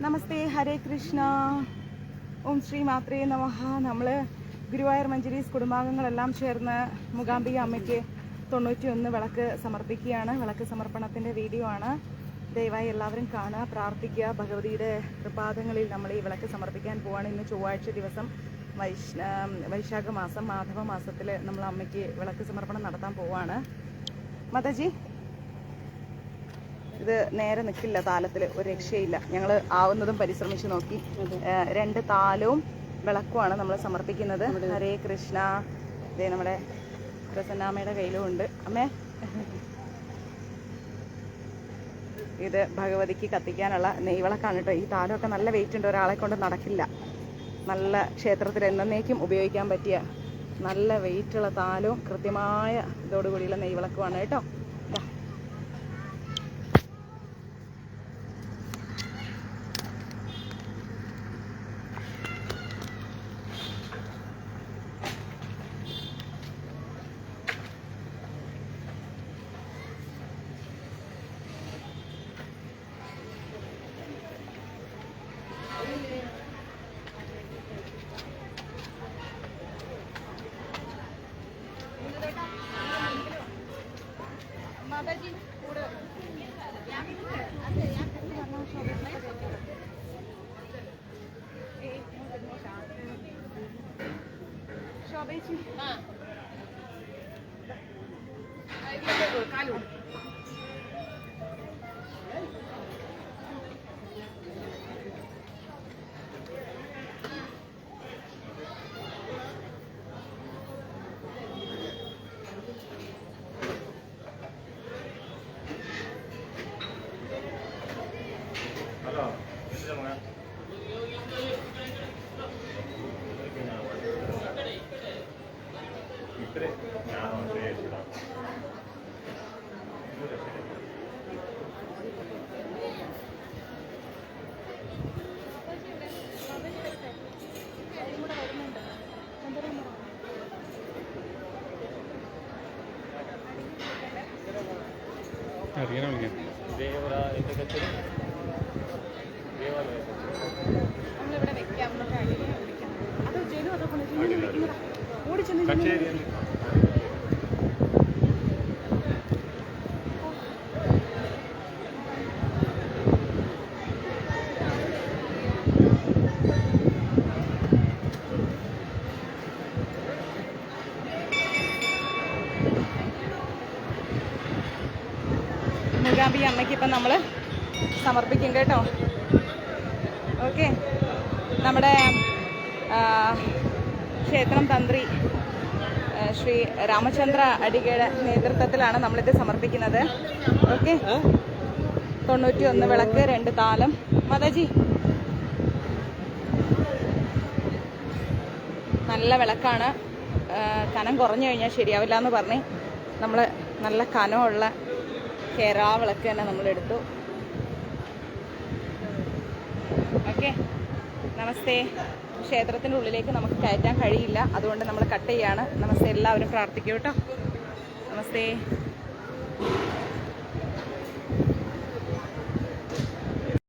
നമസ്തേ, ഹരേ കൃഷ്ണ, ഓം ശ്രീ മാത്രേ നമഃ. നമ്മൾ ഗുരുവായൂർ മഞ്ജരീസ് കുടുംബാംഗങ്ങളെല്ലാം ചേർന്ന് മൂകാംബിക അമ്മയ്ക്ക് 91 വിളക്ക് സമർപ്പിക്കുകയാണ്. വിളക്ക് സമർപ്പണത്തിൻ്റെ വീഡിയോ ആണ്. ദയവായി എല്ലാവരും കാണുക, പ്രാർത്ഥിക്കുക. ഭഗവതിയുടെ കൃപാദങ്ങളിൽ നമ്മൾ ഈ വിളക്ക് സമർപ്പിക്കാൻ പോവാണ്. ഇന്ന് ചൊവ്വാഴ്ച ദിവസം വൈശാഖ മാസം മാധവ മാസത്തിൽ നമ്മൾ അമ്മയ്ക്ക് വിളക്ക് സമർപ്പണം നടത്താൻ പോവാണ്. മാതാജി, ഇത് നേരെ നിൽക്കില്ല, താലത്തിൽ ഒരു രക്ഷയില്ല. ഞങ്ങൾ ആവുന്നതും പരിശ്രമിച്ച് നോക്കി. 2 താലവും വിളക്കുമാണ് നമ്മൾ സമർപ്പിക്കുന്നത്. ഹരേ കൃഷ്ണ. ഇതേ നമ്മുടെ പ്രസന്നാമ്മയുടെ കയ്യിലും ഉണ്ട്. അമ്മേ, ഇത് ഭഗവതിക്ക് കത്തിക്കാനുള്ള നെയ്വിളക്കാണ് കേട്ടോ. ഈ താലമൊക്കെ നല്ല വെയിറ്റ് ഉണ്ട്, ഒരാളെ കൊണ്ട് നടക്കില്ല. നല്ല ക്ഷേത്രത്തിൽ എന്നേക്കും ഉപയോഗിക്കാൻ പറ്റിയ നല്ല വെയിറ്റുള്ള താലവും കൃത്യമായ ഇതോടുകൂടിയുള്ള നെയ്വിളക്കുമാണ് കേട്ടോ. നമ്മളിവിടെ വെക്കാം. അത് ജനു അതൊക്കെ ഓടിച്ചെന്ന് മൂകാംബിക അമ്മയ്ക്ക് ഇപ്പം നമ്മൾ സമർപ്പിക്കും കേട്ടോ. ഓക്കെ, നമ്മുടെ ക്ഷേത്രം തന്ത്രി ശ്രീ രാമചന്ദ്ര അടികയുടെ നേതൃത്വത്തിലാണ് നമ്മളിത് സമർപ്പിക്കുന്നത്. ഓക്കെ, 91 വിളക്ക്, 2 താലം. മാതാജി, നല്ല വിളക്കാണ്. കനം കുറഞ്ഞു കഴിഞ്ഞാൽ ശരിയാവില്ല എന്ന് പറഞ്ഞ് നമ്മൾ നല്ല കനമുള്ള കേരാ വിളക്ക് തന്നെ നമ്മളെടുത്തു. ഓക്കെ, നമസ്തേ. ക്ഷേത്രത്തിൻ്റെ ഉള്ളിലേക്ക് നമുക്ക് കയറ്റാൻ കഴിയില്ല, അതുകൊണ്ട് നമ്മൾ കട്ട് ചെയ്യാണ്. നമസ്തേ, എല്ലാവരും പ്രാർത്ഥിക്കൂ കേട്ടോ. നമസ്തേ.